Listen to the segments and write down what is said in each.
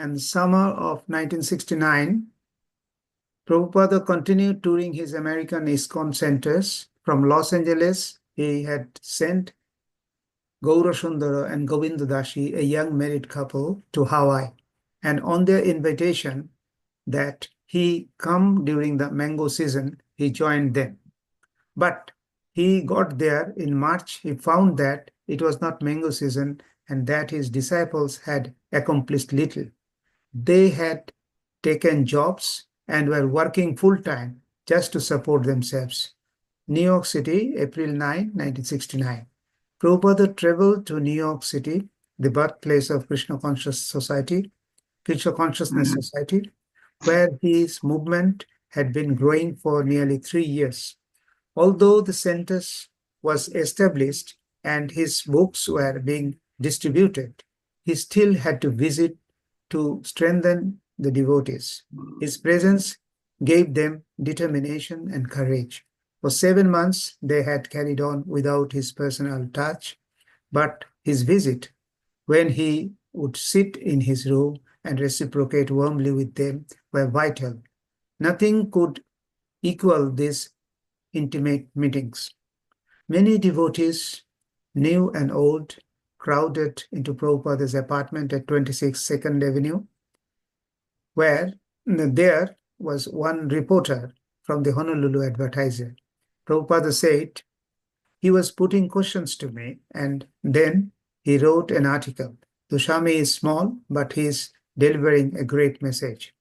and summer of 1969, Prabhupada continued touring his American ISKCON centers. From Los Angeles, he had sent Gaura Sundara and Govinda Dashi, a young married couple, to Hawaii, and on their invitation that he come during the mango season, he joined them. But he got there in March. He found that it was not mango season and that his disciples had accomplished little. They had taken jobs and were working full-time just to support themselves. New York City, April 9, 1969. Prabhupada traveled to New York City, the birthplace of Krishna Consciousness Society, where his movement had been growing for nearly 3 years. Although the centers was established and his books were being distributed, he still had to visit to strengthen the devotees. His presence gave them determination and courage. For 7 months, they had carried on without his personal touch, but his visit, when he would sit in his room and reciprocate warmly with them, were vital. Nothing could equal these intimate meetings. Many devotees, new and old, crowded into Prabhupada's apartment at 26 2nd Avenue, where there was one reporter from the Honolulu Advertiser. Prabhupada said he was putting questions to me, and then he wrote an article. Dushami is small, but he is delivering a great message.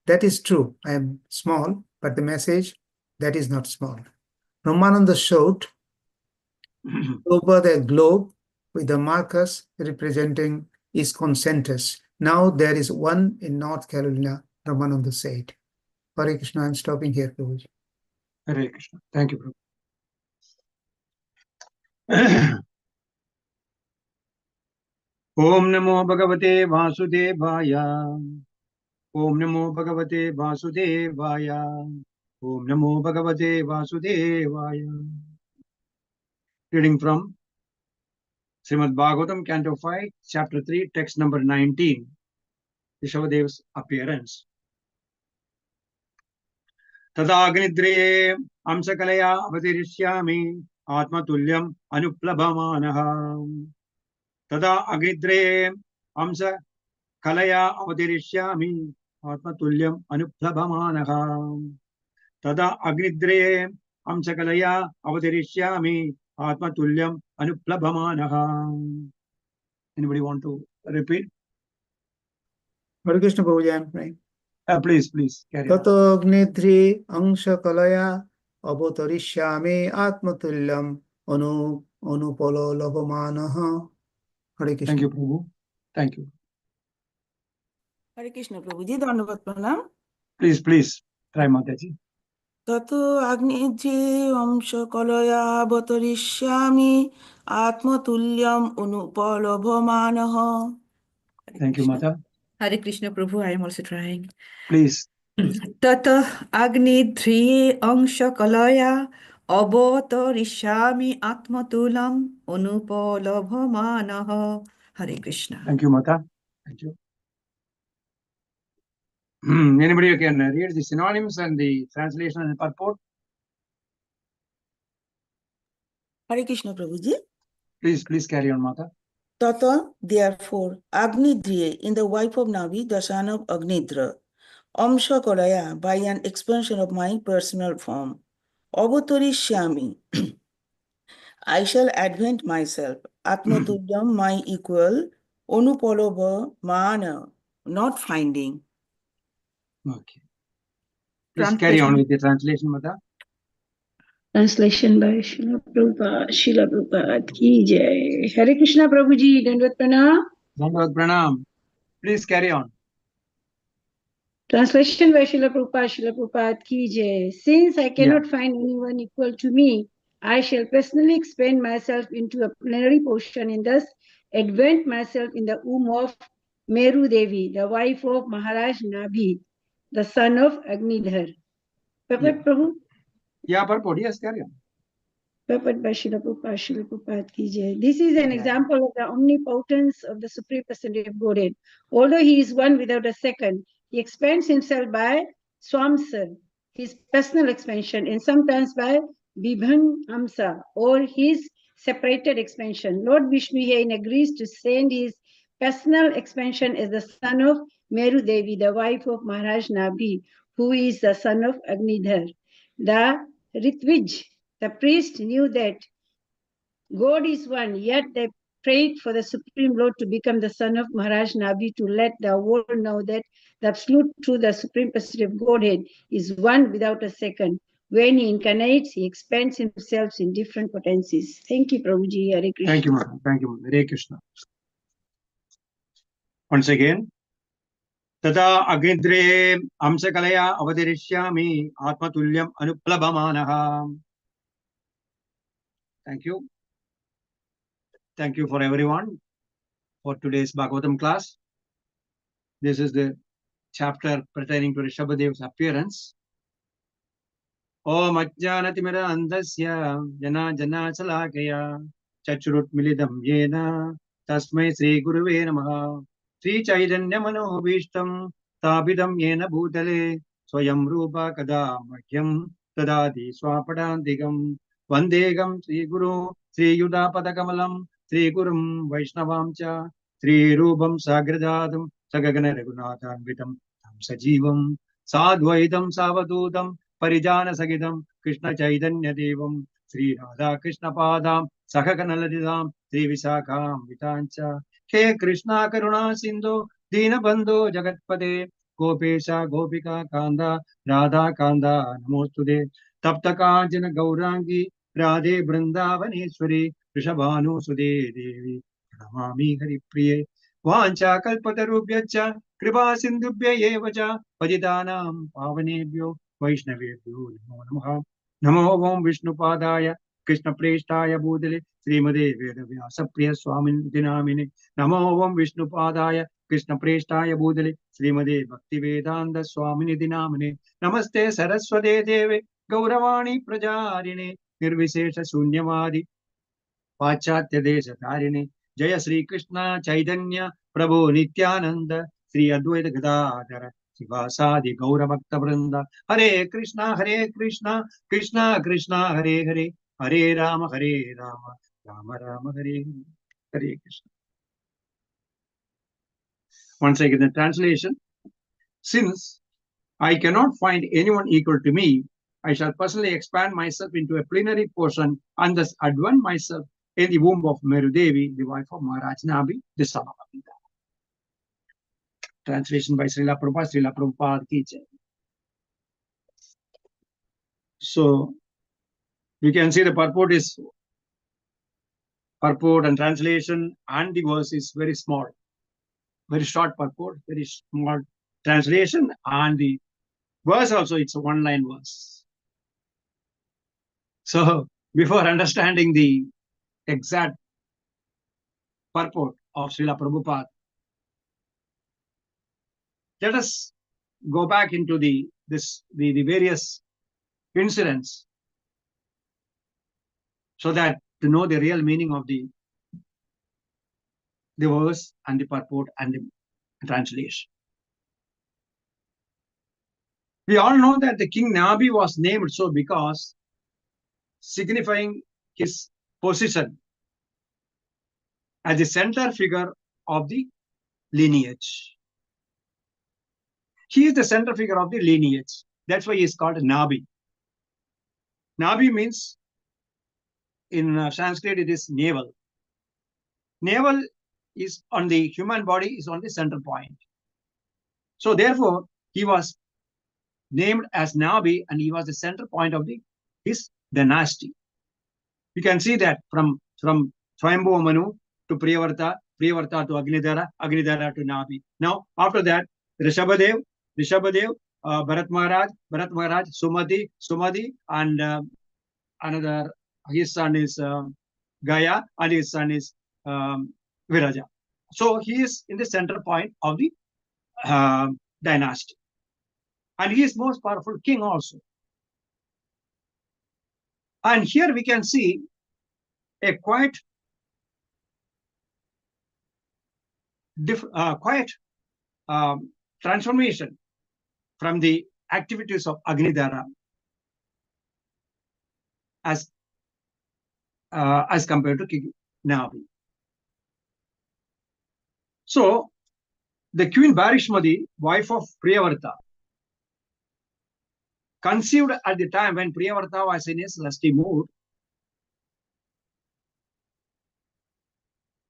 That is true. I am small, but the message, that is not small. Ramananda showed over the globe with the markers representing ISKCON centers. Now there is one in North Carolina, Ramananda said. Hare Krishna, I am stopping here, Prabhuji. Hare Krishna. Thank you, Prabhu. Om Namo Bhagavate Vasudevaya. Om Namo Bhagavate Vasudevaya. Om Namo Bhagavate Vasudevaya. Reading from Srimad Bhagavatam, Canto 5, Chapter 3, Text number 19. Rishabhadev's appearance. Tada Agnidre Amsakalaya Avatirishyami Atmatulyam Anuplabhamanaha. Tada Agnidre Amsakalaya Avatirishyami Atmatulyam Anuplabhamanaha. Tada Agnidre Amsakalaya Avatirishyami Atmatulyam Anuplabhamanaha. Anybody want to repeat? Hare Krishna, Prabhuji, I am praying. Please carry on. Tato Agnidri Angsha Kalaya Avatarishyami Atmatulyam Anupalo Labhamanaha. Hare Krishna. Thank you, Prabhu. Thank you. Hare Krishna, Prabhuji. Dhanavad pranam. Please, try Mataji. Tato Agnidri Amsha Kalaya Avatarishyami Atmatulyam Anupalabhamanaha. Thank you, Mata. Hare Krishna, Prabhu. I am also trying. Please. Tata Agni Dhriye Angsha Kalaya Avatarishami Atmatulam Anupalabhamanaha. Hare Krishna. Thank you, Mata. Thank you. Anybody who can read the synonyms and the translation and the purport? Hare Krishna, Prabhuji. Please carry on, Mata. Tata, therefore, Agnidriye, in the wife of Navi, the son of Agnidra. Amsha Kalaya, by an expansion of my personal form. Avatarishyami, I shall advent myself. Atmatulyam, my equal. Anupalabha, mana, not finding. Okay. Please carry on with the translation, Mata. Translation by Srila Prabhupada ki jai. Hare Krishna, Prabhuji, Dandavat Pranam. Dandavat Pranam. Please carry on. Translation by Srila Prabhupada ki jai. Since I cannot find anyone equal to me, I shall personally expand myself into a plenary portion and thus advent myself in the womb of Meru Devi, the wife of Maharaj Nabi, the son of Agnidhar. Perfect, Prabhu? Yeah, purport. Yes, carry on. Purport by Srila Prabhupada ki jai. This is an example of the omnipotence of the Supreme Personality of Godhead. Although he is one without a second, he expands himself by Swamsar, his personal expansion, and sometimes by Vibhang Amsa, or his separated expansion. Lord Vishnu here agrees to send his personal expansion as the son of Meru Devi, the wife of Maharaj Nabhi, who is the son of Agnidhar. The Ritvij, the priest, knew that God is one, yet they prayed for the Supreme Lord to become the son of Maharaj Nabhi to let the world know that the absolute truth, the Supreme Personality of Godhead, is one without a second. When he incarnates, he expands himself in different potencies. Thank you, Prabhuji. Hare Krishna. Thank you, madam. Thank you, madam. Hare Krishna. Once again, Tata Agindre Amsakalaya Avadirishyami Atmatulyam Anuplabhamanaha. Thank you. Thank you for everyone for today's Bhagavatam class. This is the chapter pertaining to Rishabhadev's appearance. Om Ajnanatimira Andasya Jana Jana Salakaya Chachurut Milidam Yena Tasmai Sri Guruve Namaha Sri Chaitanya Manobhishtam Tabidam Yena Bhutale Swayam Rupa Kada Mahyam Tadadi Swapadantigam Vandegam Sri Guru Sri Yudapadakamalam Sri Gurum Vaishnavamcha Sri Rupam Sagradadam Sagagana Raghunathanvitam Tam Sajivam Sadvaitam Savadutam Parijana Sagidam Krishna Chaitanya Devam Sri Radha Krishna Padam Sakakanaladidam Sri Visakam Vitancha He Krishna Karuna Sindhu Dina Bandhu Jagatpade Gopesha Gopika Kanda Radha Kanda Namostude Tapta Kanchana Gaurangi Radhe Vrindavaneshwari Rishabhanu Sude Devi Pranamami Hari Priye Vancha Kalpatarubhyacha Kripa Sindhubhya Evacha Paditanam Pavanebhyo Vaishnavebhyo Namo Namaha Namo Om Vishnupadaya Krishna Preshtaya Bhudale Srimade Vedavyasa Priya Swamin Dinamine Namo Om Vishnupadaya Krishna Preshtaya Bhudale Srimade Bhakti Vedanta Swamini Dinamine Namaste Saraswate Deve Gauravani Prajarine Nirvisesha Sunyavadi Pachatya Desha Tarine Jaya Sri Krishna Chaitanya Prabhu Nityananda Sri Advaita Gadadhara Sivasadi Gaura Bhakta Vrinda Hare Krishna Krishna Krishna Hare Hare Hare Rama Rama Rama Hare Hare Krishna. Once again, the translation. Since I cannot find anyone equal to me, I shall personally expand myself into a plenary portion and thus advance myself in the womb of Meru Devi, the wife of Maharaj Nabhi, the son of Abhida. Translation by Srila Prabhupada ki jai. So you can see the purport and translation, and the verse is very small, very short purport, very small translation, and the verse also, it's a one-line verse. So before understanding the exact purport of Srila Prabhupada, let us go back into the various incidents so that to know the real meaning of the verse and the purport and the translation. We all know that the King Nabhi was named so because signifying his position as the center figure of the lineage. He is the center figure of the lineage. That's why he is called Nabhi. Nabhi means, in Sanskrit, it is navel. Navel is on the human body, is on the center point. So therefore, he was named as Nabhi, and he was the center point of his dynasty. You can see that from Swayambhu Manu to Priyavarta to Agnidhara, Agnidhara to Nabhi. Now, after that, Rishabhadev, Bharat Maharaj, Sumati, and another, his son is Gaya, and his son is Viraja. So he is in the center point of the dynasty. And he is most powerful king also. And here we can see a quite transformation from the activities of Agnidhara as compared to King Nabi. So the Queen Barishmati, wife of Priyavarta, conceived at the time when Priyavarta was in his lusty mood,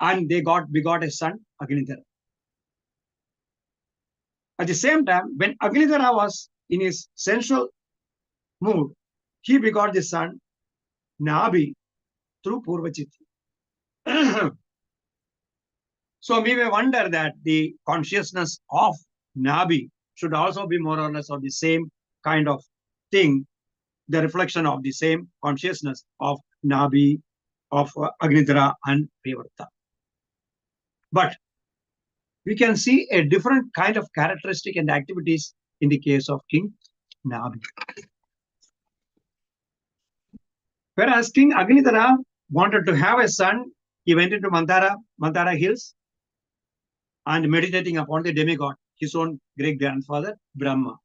and they begot a son, Agnidhara. At the same time, when Agnidhara was in his sensual mood, he begot the son, Nabi, through Purvachiti. So we may wonder that the consciousness of Nabi should also be more or less of the same kind of thing, the reflection of the same consciousness of Nabi, of Agnidhara and Priyavarta. But we can see a different kind of characteristic and activities in the case of King Nabi. Whereas King Agnidhara wanted to have a son, he went into Mandara hills and meditating upon the demigod, his own great-grandfather, Brahma.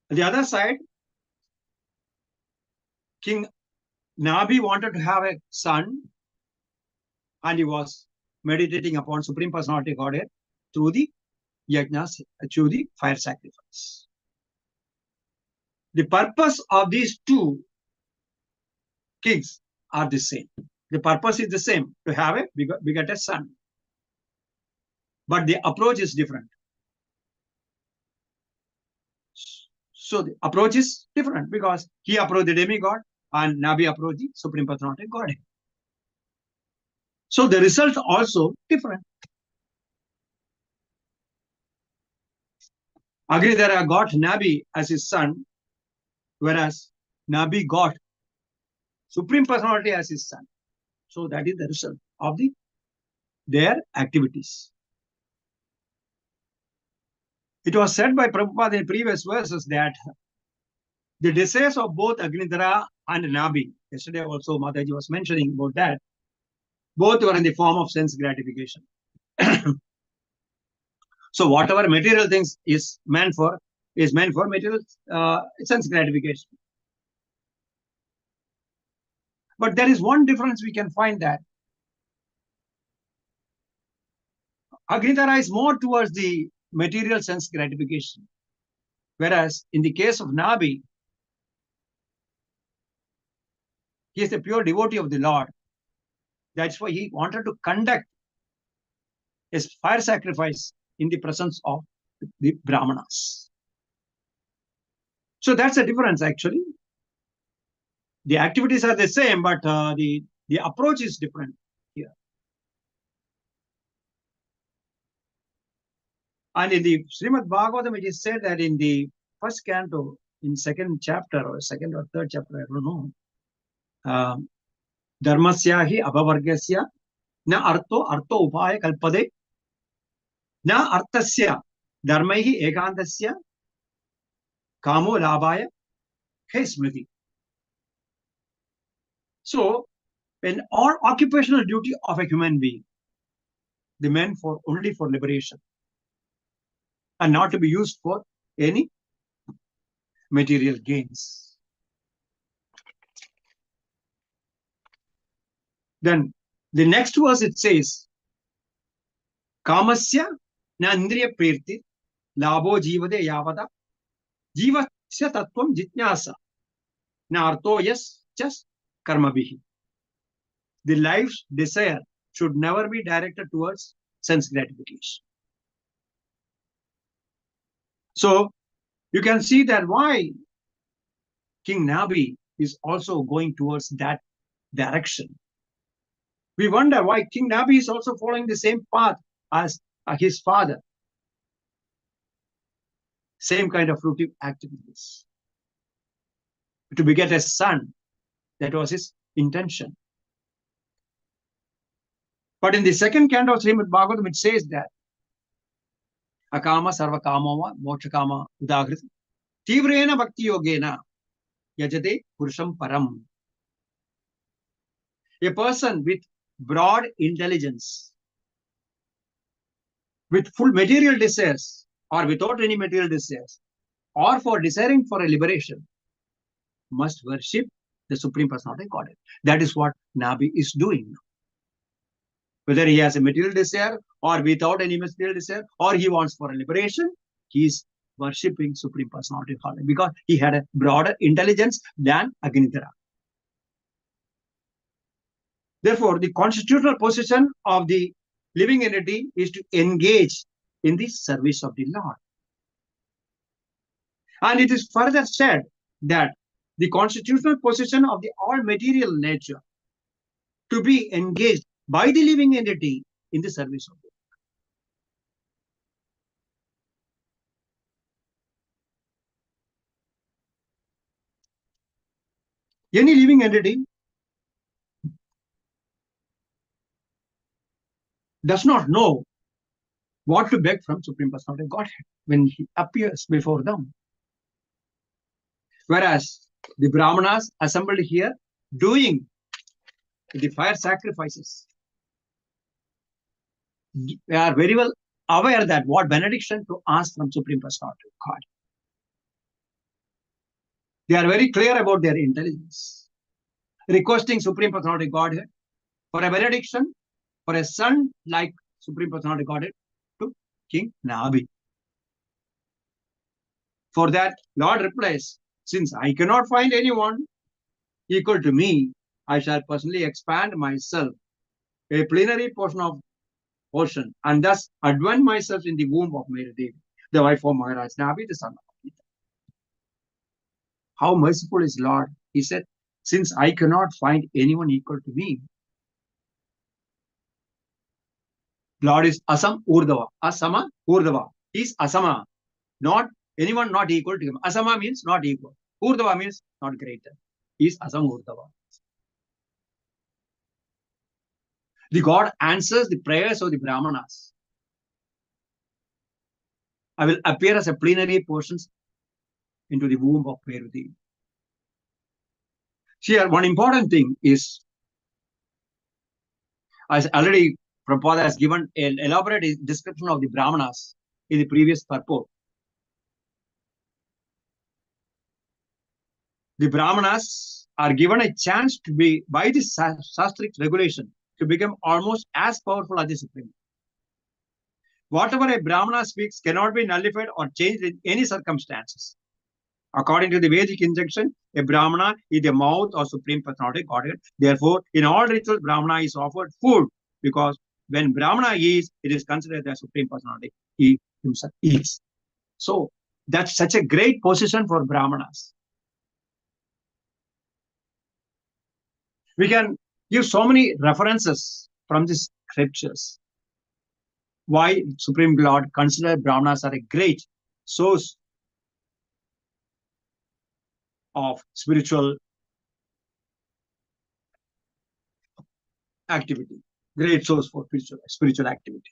On the other side, King Nabi wanted to have a son, and he was meditating upon Supreme Personality Godhead through the yajnas, through the fire sacrifice. The purpose of these two kings are the same. The purpose is the same, to have a begotten son. But the approach is different. So the approach is different because he approached the demigod and Nabi approached the Supreme Personality Godhead. So the result also different. Agnidhara got Nabi as his son, whereas Nabi got Supreme Personality as his son. So that is the result of their activities. It was said by Prabhupada in previous verses that the desires of both Agnidhara and Nabi, yesterday also Mataji was mentioning about that, both were in the form of sense gratification. So whatever material things is meant for material sense gratification. But there is one difference we can find, that Agnidhara is more towards the material sense gratification, whereas in the case of Nabi, he is a pure devotee of the Lord. That's why he wanted to conduct his fire sacrifice in the presence of the Brahmanas. So that's a difference actually. The activities are the same, but the approach is different here. And in the Srimad Bhagavatam, it is said that in the first canto, in second chapter or second or third chapter, I don't know, Dharmasya hi abhavargasya na arto upaya kalpade na artasya dharmaihi ekandasya kamo labhaya he smriti. So, in all occupational duty of a human being, the meant for only for liberation and not to be used for any material gains. Then the next verse it says, Kamasya na indriya priti labho jivade yavada jivasya tattvam jitnyasa na arto yas just karmabhihi. The life's desire should never be directed towards sense gratification. So you can see that why King Nabi is also going towards that direction. We wonder why King Nabi is also following the same path as his father. Same kind of fruitive activities. To beget a son, that was his intention. But in the second canto of Srimad Bhagavatam, it says that Akama sarva kamama moksha kama udagrita Tivrena bhakti yogena yajate purusham param. A person with broad intelligence, with full material desires, or without any material desires, or for desiring for a liberation, must worship the Supreme Personality of Godhead. That is what Nabi is doing. Whether he has a material desire or without any material desire, or he wants for a liberation, he is worshipping Supreme Personality of Godhead because he had a broader intelligence than Agnidhara. Therefore, the constitutional position of the living entity is to engage in the service of the Lord. And it is further said that the constitutional position of the all material nature to be engaged by the living entity in the service of God. Any living entity does not know what to beg from Supreme Personality of Godhead when he appears before them. Whereas the Brahmanas assembled here doing the fire sacrifices, they are very well aware that what benediction to ask from Supreme Personality of God. They are very clear about their intelligence, requesting Supreme Personality of Godhead for a benediction for a son like Supreme Personality of Godhead to King Nabi. For that, Lord replies, since I cannot find anyone equal to me, I shall personally expand myself, a plenary portion, and thus advance myself in the womb of Mary Devi, the wife of Maharaj Nabi, the son of Gita. How merciful is Lord? He said, since I cannot find anyone equal to me, Lord is Asam Urdhava. Asama Urdhava. He is Asama, not anyone not equal to him. Asama means not equal. Urdhava means not greater. He is Asam Urdhava. The God answers the prayers of the Brahmanas. I will appear as a plenary portions into the womb of Perudevi. Here, one important thing is, as already Prabhupada has given an elaborate description of the Brahmanas in the previous purport. The Brahmanas are given a chance to be, by the Sastric regulation, to become almost as powerful as the Supreme. Whatever a Brahmana speaks cannot be nullified or changed in any circumstances. According to the Vedic injunction, a Brahmana is the mouth of Supreme Personality Godhead. Therefore, in all rituals, Brahmana is offered food because when Brahmana eats, it is considered the Supreme Personality. He himself eats. So, that's such a great position for Brahmanas. We can give so many references from the scriptures why Supreme Lord considered Brahmanas are a great source of spiritual activity, great source for spiritual activity.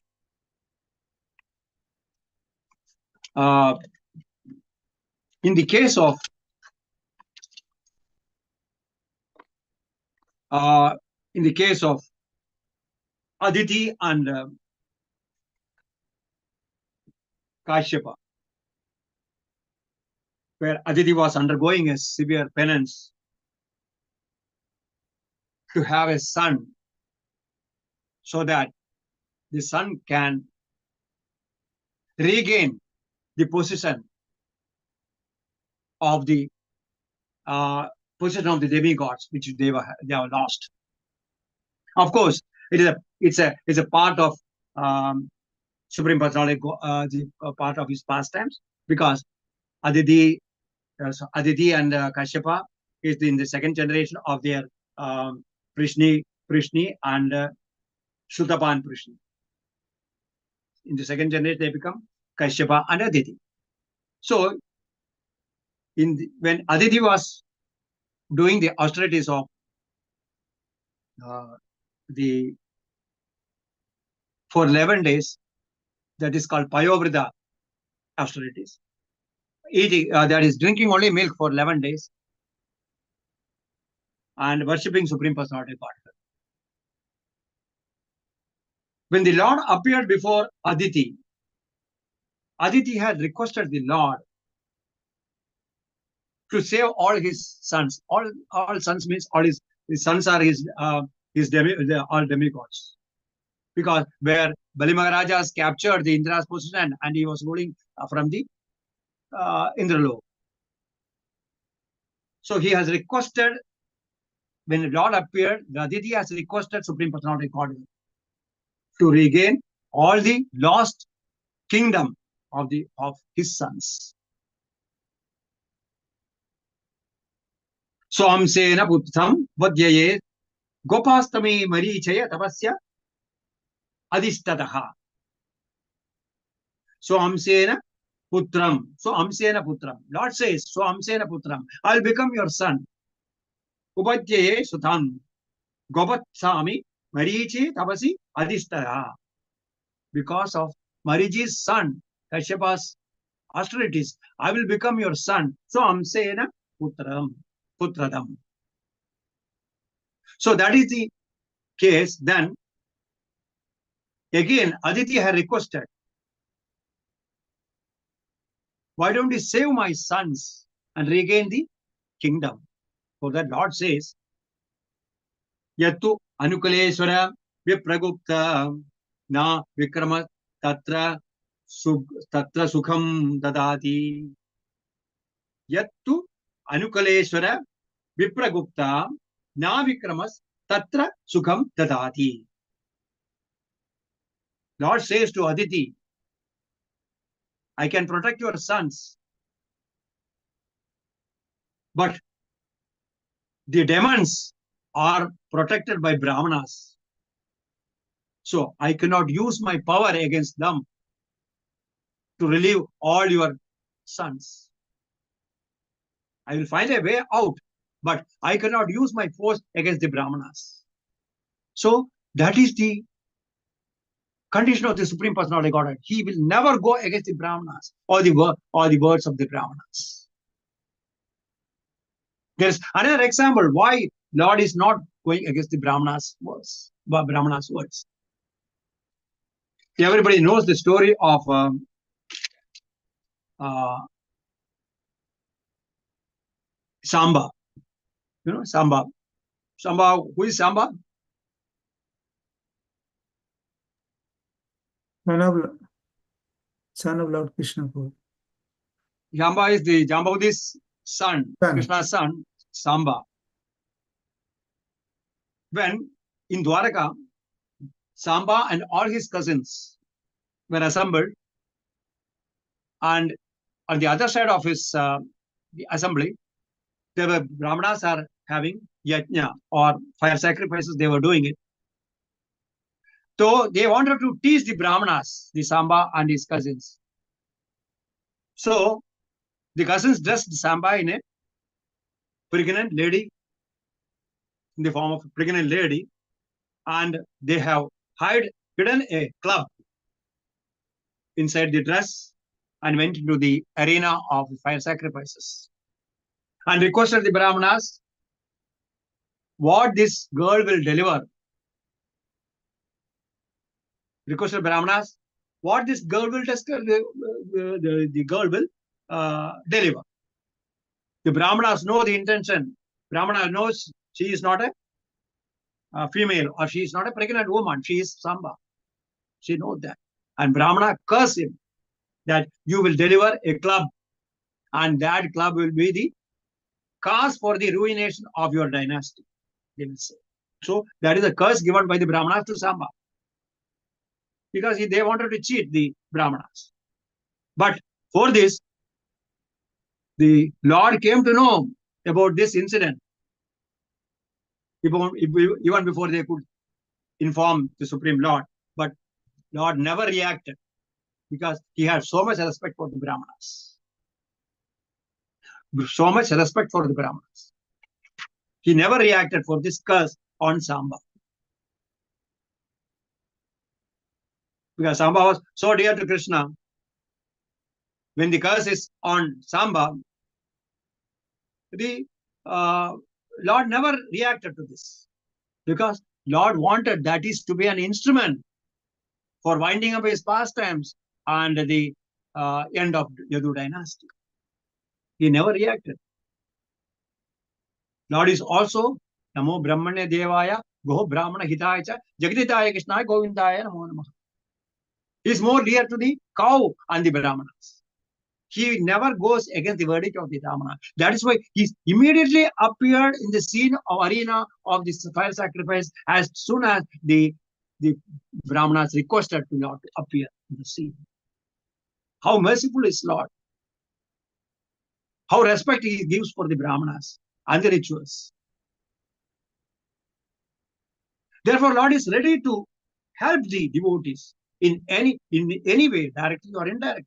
In the case of Aditi and Kashyapa, where Aditi was undergoing a severe penance to have a son, so that the son can regain the position of the demigods, which they have lost. Of course, it's a part of Supreme Personality, part of his pastimes, because Aditi and Kashyapa is in the second generation of their Prishni and Shutapa and Prishni. In the second generation, they become Kashyapa and Aditi. So, when Aditi was doing the austerities of for 11 days, that is called Payovrita austerities. eating, that is drinking only milk for 11 days and worshipping Supreme Personality of Godhead. When the Lord appeared before Aditi, Aditi had requested the Lord to save all his sons. All sons means all his sons are all demigods. Because where Bali Maharaja has captured the Indra's position and he was ruling from the Indralok. So he has requested, when the Lord appeared, Aditi has requested Supreme Personality of Godhead to regain all the lost kingdom of his sons. Swamsena Puttam Vadyaye Gopastami Marichaya Tapasya Adistataha. Swamsena Putram. Swamsena Putram. Lord says, Swamsena Putram. I'll become your son. Upadyaye Sutam. Gopatsami Marichi Tapasi Adistataha. Because of Marichi's son, Kashyap's austerities, I will become your son. Swamsena Putradam. So that is the case. Then again, Aditi had requested, why don't you save my sons and regain the kingdom? For that Lord says, Yattu Anukuleswara Vipragupta Na Vikrama Tatra Sukham Dadati. Yattu Anukuleswara Vipragupta Na Vikramas Tatra Sukham Dadati. Lord says to Aditi, I can protect your sons, but the demons are protected by Brahmanas. So I cannot use my power against them to relieve all your sons. I will find a way out, but I cannot use my force against the Brahmanas. So that is the condition of the Supreme Personality of Godhead. He will never go against the Brahmanas or the words of the Brahmanas. There is another example why Lord is not going against the Brahmanas' words. Everybody knows the story of Samba. You know, Samba. Samba, who is Samba? Son of Lord Krishna. Samba is the Jambavati's son, Krishna's son, Samba. When in Dwaraka, Samba and all his cousins were assembled, and on the other side of his the assembly, there were Brahmanas are having yajna or fire sacrifices. They were doing it. So they wanted to teach the Brahmanas, the Samba and his cousins. So the cousins dressed Samba in a pregnant lady, in the form of a pregnant lady, and they have hidden a club inside the dress and went into the arena of fire sacrifices and requested the Brahmanas what this girl will deliver. Requested Brahmanas what this girl will the girl will deliver. The Brahmanas know the intention. Brahmana knows she is not a female or she is not a pregnant woman. She is Samba. She knows that. And Brahmana cursed him that you will deliver a club and that club will be the cause for the ruination of your dynasty, they will say. So that is a curse given by the Brahmanas to Samba, because they wanted to cheat the Brahmanas. But for this, the Lord came to know about this incident even before they could inform the Supreme Lord. But Lord never reacted because he had so much respect for the Brahmanas. So much respect for the Brahmanas. He never reacted for this curse on Samba. Because Samba was so dear to Krishna. when the curse is on Samba, the Lord never reacted to this, because Lord wanted that is to be an instrument for winding up his pastimes and the end of Yadu dynasty. He never reacted. Lord is also Namo Brahmane Devaya Goho Brahmana Hitaya Cha Jagaditaya Krishnaya Govindaya Namo Namaha. He is more dear to the cow and the Brahmanas. He never goes against the verdict of the Brahmana. That is why he immediately appeared in the scene of arena of this fire sacrifice as soon as the Brahmanas requested to Lord to appear in the scene. How merciful is Lord. How respect he gives for the Brahmanas and the rituals. Therefore, Lord is ready to help the devotees in any way, directly or indirectly.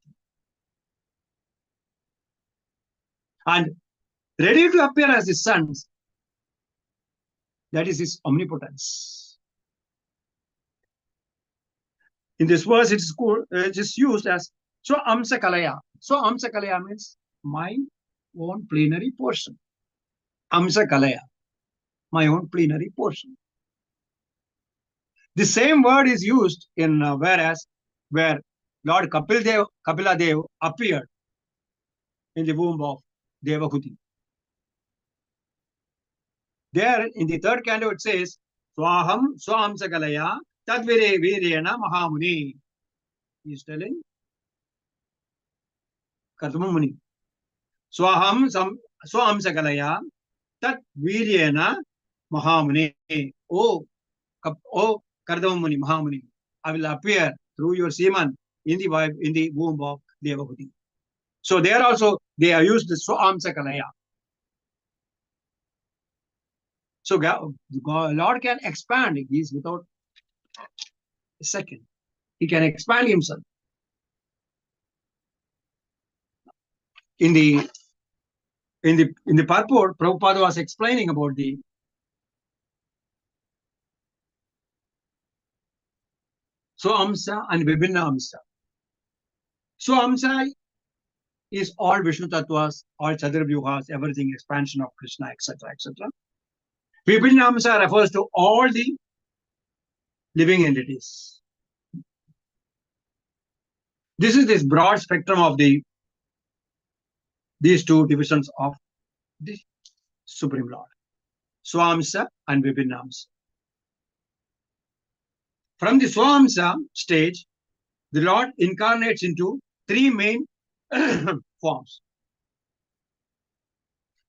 And ready to appear as his sons. That is his omnipotence. In this verse, it is used as so amsa kalaya. So amsa kalaya means my own plenary portion. Amsa kalaya, my own plenary portion. The same word is used in where Lord Kapila Dev appeared in the womb of Devahuti. There in the third canto it says, Swaham Swamsa Kalaya Tadvire Viryana Mahamuni. He is telling Kartamamuni. Swaham Swamsa Kalaya Tadviryana Mahamuni. Oh Kardamamuni, Mahamuni, I will appear through your semen in the womb of Devahuti. So there also they are used the Swamsa Kalaya. So Lord can expand. He is without a second. He can expand himself. In the purport, Prabhupada was explaining about the Swamsa and Vibhinna Amsa. Swamsa is all Vishnu Tattvas, all Chaturvyuhas, everything, expansion of Krishna, etc., etc. Vibhinna Amsa refers to all the living entities. This is this broad spectrum of these two divisions of the Supreme Lord, Swamsa and Vibhinna Amsa. From the Swamsa stage, the Lord incarnates into three main forms.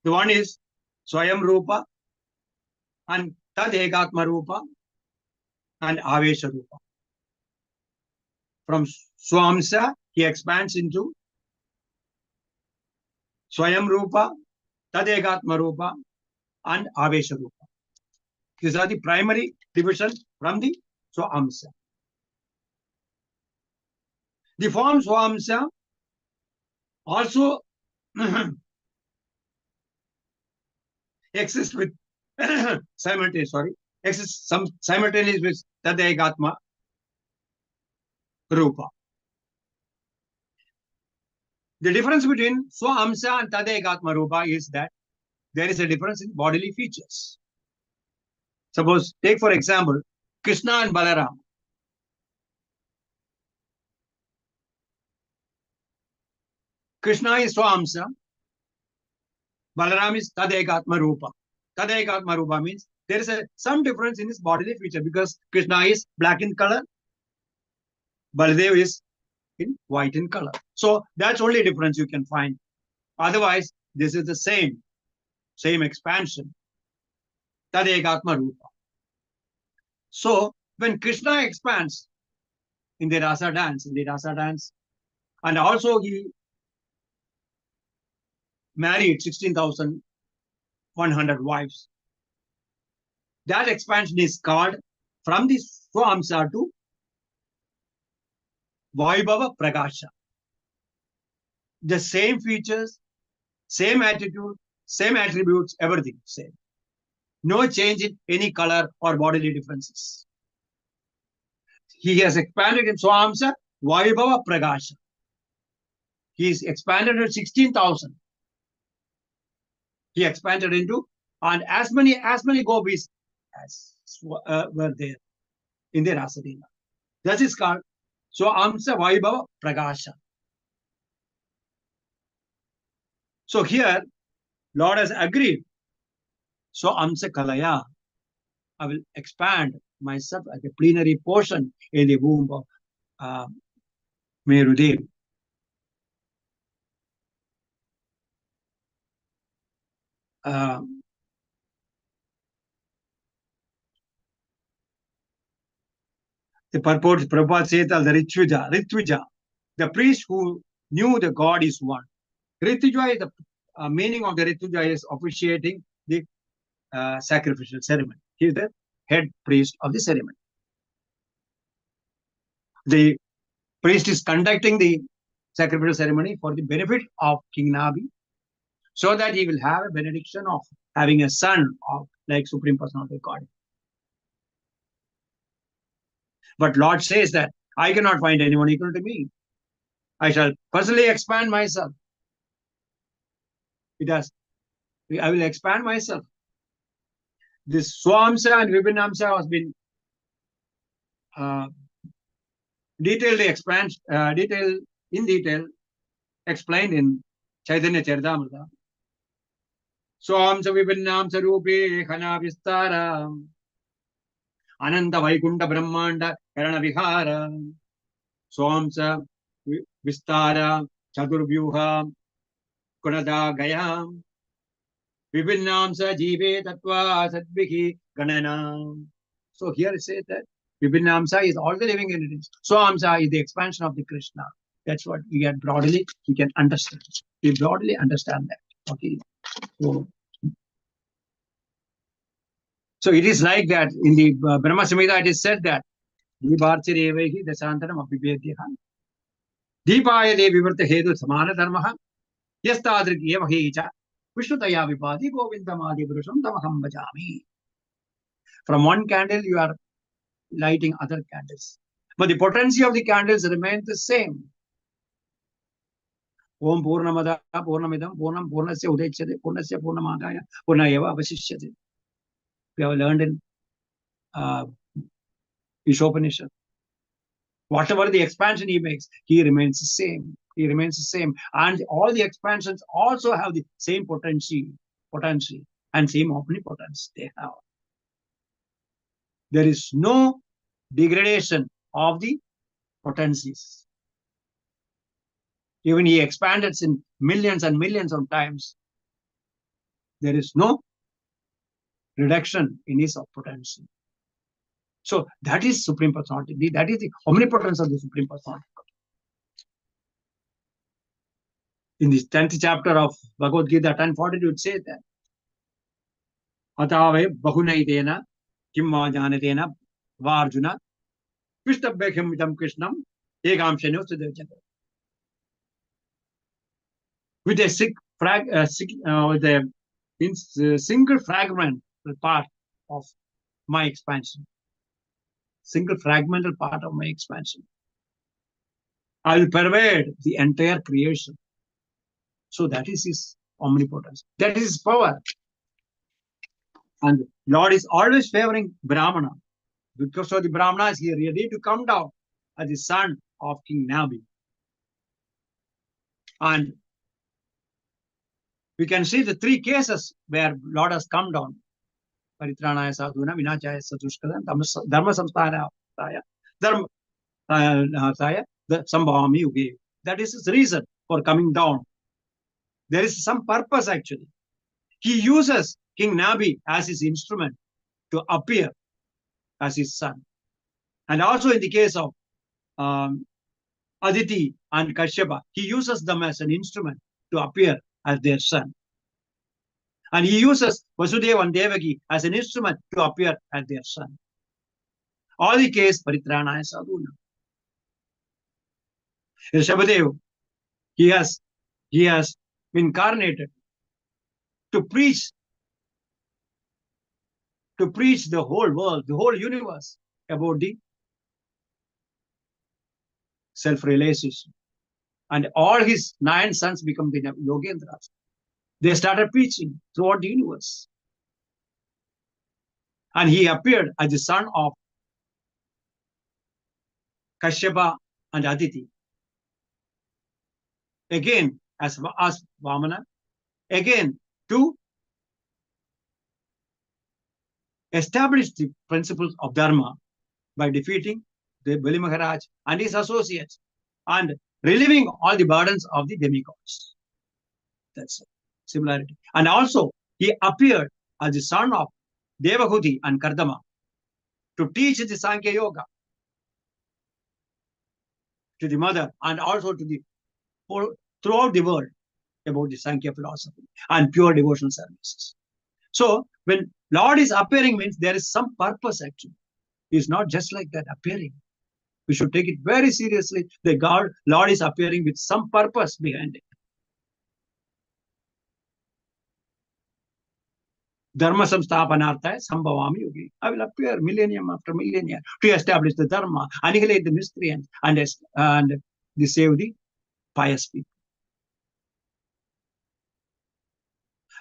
The one is Swayam Rupa and Tad Ekatma Rupa and Avesha Rupa. From Swamsa, he expands into Swayam Rupa, Tad Ekatma Rupa and Avesha Rupa. These are the primary divisions from the Swamsa. The form Swamsa also exists with simultaneously with Tadaigatma Rupa. The difference between Swamsa and Tadaigatma Rupa is that there is a difference in bodily features. Suppose, take for example, Krishna and Balaram. Krishna is Swamsa, Balaram is Tadaigatma Rupa. Tadaigatma Rupa means there is some difference in his bodily feature because Krishna is black in color, Baladev is in white in color. So that's only difference you can find. Otherwise, this is the same expansion. Tadaigatma Rupa. So when Krishna expands in the rasa dance, and also he married 16,100 wives. That expansion is called from the Swamsa to Vaibhava Prakasha. The same features, same attitude, same attributes, everything same. No change in any color or bodily differences. He has expanded in Swamsa, Vaibhava Prakasha. He's expanded to 16,000. He expanded into, and as many gopis as were there in their Rasadina. That is called Amsa Vaibhava Prakasha. So here, Lord has agreed. So Amsa Kalaya, I will expand myself as a plenary portion in the womb of Merudev. The purport, Prabhupada says, the Ritvija, the priest who knew the God is one. Ritvija is the meaning of the Ritvija is officiating the sacrificial ceremony. He is the head priest of the ceremony. The priest is conducting the sacrificial ceremony for the benefit of King Nabi, so that he will have a benediction of having a son of like Supreme Personality of God. But Lord says that I cannot find anyone equal to me. I shall personally expand myself. I will expand myself. This Swamsa and Vibhinamsa has been detail explained in Chaitanya Charitamrita. Swamsa Vibhinamsa Rupe Khana Vistara Ananda Vaikunta Brahmanda Karana Vihara Swamsa Vistara Chaturvyuha Kunada Gaya Vibhinnamsa Jive Tattva Sadviki Ganana. So here it says that Vibhinnamsa is all the living entities. Swamsa is the expansion of the Krishna. That's what we can broadly understand. We broadly understand that. Okay. So it is like that in the Brahma Samhita it is said that Deeparchirevehi Dasantaram Abhibhedyaha Deepaya Devi Vivrta Hedu Samana Dharmaha Yastadrik Yevahecha Vishnutaya Vipadi Govindamadi Purusham Tamaham Bhajami. From one candle you are lighting other candles. But the potency of the candles remains the same. Om Purnamada Purnamidam Purnam Purnasya Udechyate Purnasya Purnamadaya Purnayeva Avasishyate. We have learned in Ishopanishad. Whatever the expansion he makes, he remains the same. He remains the same. And all the expansions also have the same potency and same omnipotence they have. There is no degradation of the potencies. Even he expanded in millions and millions of times. There is no reduction in his potency. So that is Supreme Personality. That is the omnipotence of the Supreme Personality. In the 10th chapter of Bhagavad Gita, 10:42, it says that Atave Bahunaitena Kimma Janatena Varjuna Vishtabbekhamitam Krishnam Ekamshenu Sudevjata. With a single fragment part of my expansion. Single fragmental part of my expansion. I will pervade the entire creation. So that is his omnipotence. That is his power. And Lord is always favoring Brahmana. Because of the Brahmanas, he is ready to come down as the son of King Nabi. And we can see the three cases where Lord has come down. Paritranaya sadhuna vinachaya satushkadam dharma samsthanaya dharma sambhavami yuge. That is his reason for coming down. There is some purpose actually. He uses King Nabi as his instrument to appear as his son. And also in the case of Aditi and Kashyapa, he uses them as an instrument to appear as their son. And he uses Vasudeva and Devaki as an instrument to appear as their son. All the case, Paritranaya Sadhuna. Rishabhadev, he has incarnated to preach the whole world, the whole universe about the self-realization And all his 9 sons become the Yogendras. They started preaching throughout the universe. And he appeared as the son of Kashyapa and Aditi. Again, as Vamana, again, to establish the principles of Dharma by defeating the Bali Maharaj and his associates and relieving all the burdens of the demigods. That's a similarity. And also, he appeared as the son of Devahuti and Kardama to teach the Sankhya Yoga to the mother and also to the whole, throughout the world about the Sankhya philosophy and pure devotional services. So, when Lord is appearing means there is some purpose actually. It's not just like that appearing. We should take it very seriously. The Lord is appearing with some purpose behind it. Dharma samsthapanarthaya sambhavami yogi. I will appear millennium after millennium to establish the Dharma, annihilate the miscreants, and to save the pious people.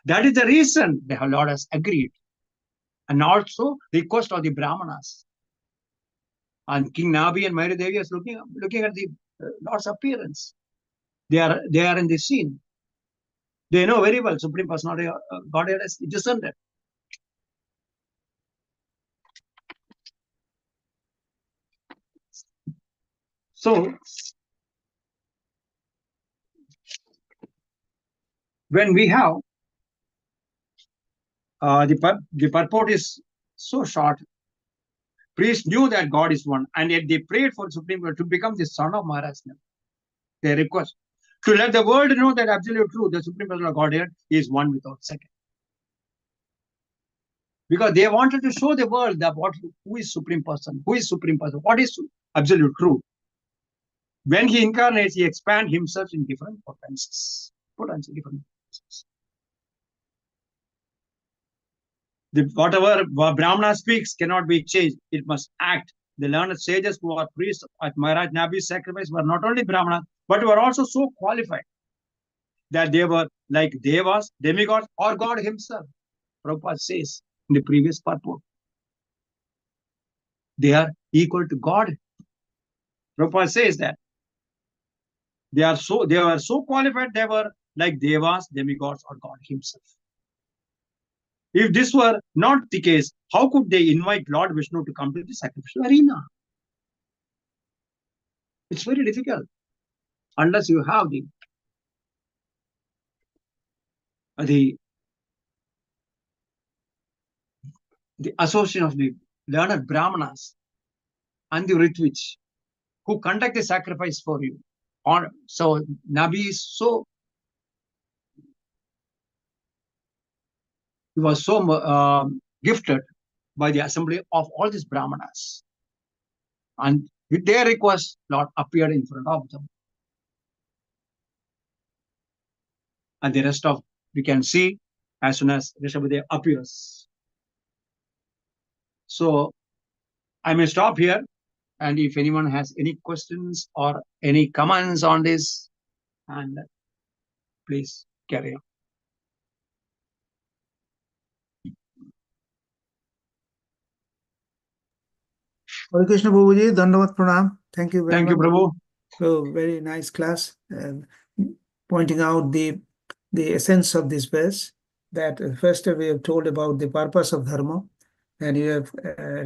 That is the reason the Lord has agreed. And also request of the Brahmanas. And King Nabi and Mary Devi is looking at the Lord's appearance. They are in the scene. They know very well Supreme Personality of Godhead has descended. So, when we have the purport is so short. Priests knew that God is one, and yet they prayed for Supreme God to become the son of Maharaj. Their request to let the world know that absolute truth, the Supreme Person of Godhead is one without second. Because they wanted to show the world that who is Supreme Person, what is absolute truth. When he incarnates, he expands himself in different potencies. Whatever Brahmana speaks cannot be changed. It must act. The learned sages who are priests at Maharaj Nabi's sacrifice were not only Brahmanas, but were also so qualified that they were like devas, demigods, or God himself. Prabhupada says in the previous purport. They are equal to God. Prabhupada says that they were so qualified, they were like devas, demigods, or God himself. If this were not the case, how could they invite Lord Vishnu to come to the sacrificial arena? It's very difficult unless you have the association of the learned Brahmanas and the Ritvich who conduct the sacrifice for you. So Nabi is he was so gifted by the assembly of all these Brahmanas. And with their request, Lord appeared in front of them. And the rest of we can see as soon as Rishabhadev appears. So I may stop here. And if anyone has any questions or any comments on this, and please carry on. Hare Krishna Prabhuji, Dandavat Pranam. Thank you very much. Thank you, Prabhu. So very nice class, pointing out the essence of this verse. That first we have told about the purpose of dharma, and you have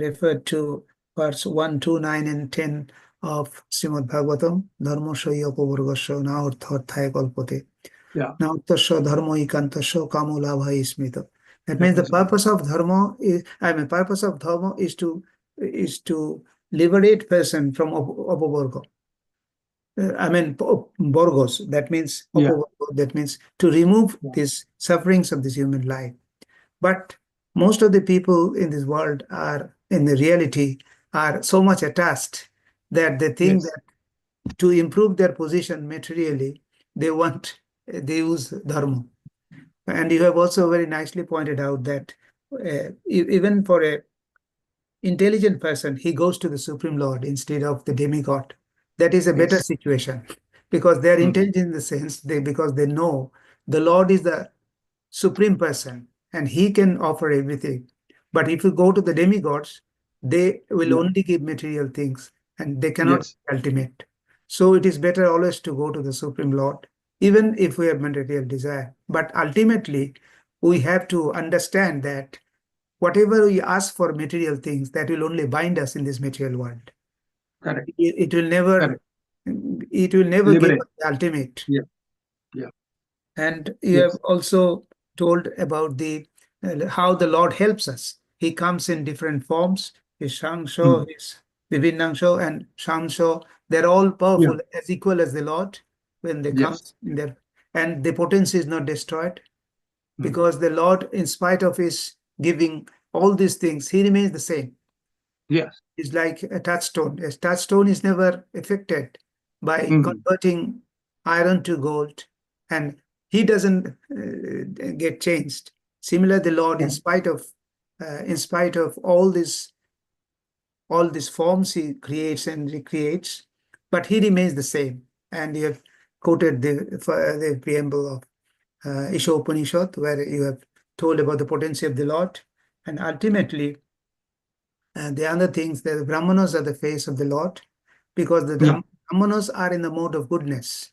referred to parts 1, 2, 9, and 10 of Srimad Bhagavatam. Dharma shaya pavargasya na arthaya kalpate. Yeah. Na uttasya dharma ikantasya kamo labha smita. That means the purpose of dharma is to liberate person from apavarga. Borgos, that means that means to remove these sufferings of this human life. But most of the people in this world in the reality are so much attached that they think that to improve their position materially, they use dharma. And you have also very nicely pointed out that even for a intelligent person, he goes to the Supreme Lord instead of the demigod. That is a better situation, because they are intelligent in the sense because they know the Lord is the supreme person and he can offer everything. But if you go to the demigods, they will only give material things and they cannot be ultimate. So it is better always to go to the Supreme Lord, even if we have material desire. But ultimately, we have to understand that whatever we ask for material things, that will only bind us in this material world. Correct. It will never, Correct. it will never give Liberate. us the ultimate. Yeah. Yeah. And you have also told about the how the Lord helps us. He comes in different forms. His Shangsho, his Vivinnangsho, and Shamsho. They're all powerful, as equal as the Lord when they come in there. And the potency is not destroyed because the Lord, in spite of his giving all these things, he remains the same. Yes. It's like a touchstone. A touchstone is never affected by converting iron to gold, and he doesn't get changed. Similar, the Lord, in spite of all these forms he creates and recreates, but he remains the same. And you have quoted the preamble of Isha Upanishad, where you have told about the potency of the Lord, and ultimately. And the other things, the Brahmanas are the face of the Lord, because the Brahmanas are in the mode of goodness.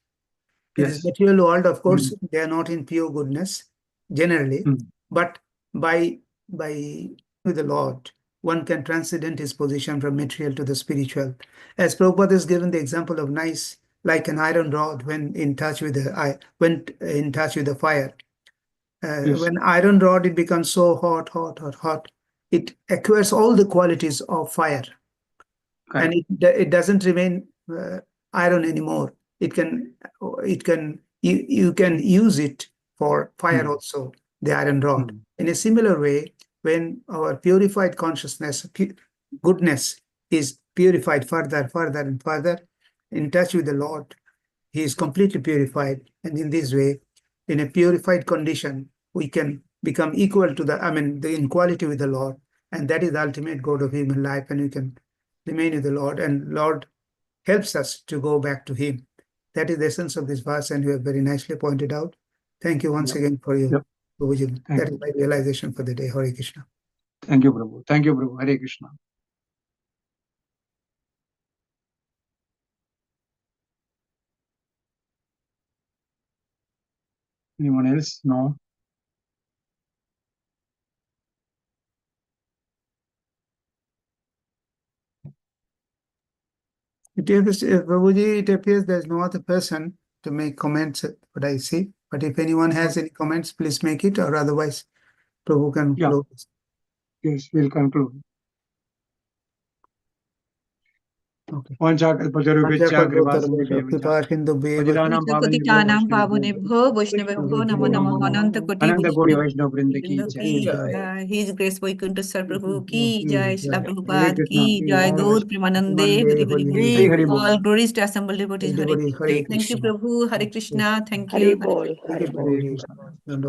In this material world, of course, they are not in pure goodness, generally, but by with the Lord, one can transcend his position from material to the spiritual. As Prabhupada has given the example of nice, like an iron rod when in touch with the fire. When iron rod, it becomes so hot, it acquires all the qualities of fire. And it doesn't remain iron anymore. You can use it for fire also, the iron rod. In a similar way, when our purified consciousness, goodness is purified further and further in touch with the Lord, he is completely purified. And in this way, in a purified condition, we can become equal to the equality with the Lord. And that is the ultimate goal of human life. And we can remain with the Lord. And Lord helps us to go back to him. That is the essence of this verse. And you have very nicely pointed out. Thank you once again for your provision. That is my realization for the day. Hare Krishna. Thank you, Prabhu. Thank you, Prabhu. Hare Krishna. Anyone else? No. Prabhuji, it appears there's no other person to make comments, what I see. But if anyone has any comments, please make it, or otherwise, Prabhu can close. Yes, we'll conclude. Okay. पतितानां पावनेभ्यो वैष्णवेभ्यो नमो नमः अनंत कोटि कोटि वैष्णव वृंद की की जय। हिज ग्रेस वैकुंठेश्वर प्रभु की जय, श्रील प्रभुपाद की जय, गौर प्रेमानंदे Hari Hari Hari, all glories to assembled devotees, Hare. Thank you Prabhu, Hare Krishna, thank you. Hari Bol. Hare Krishna.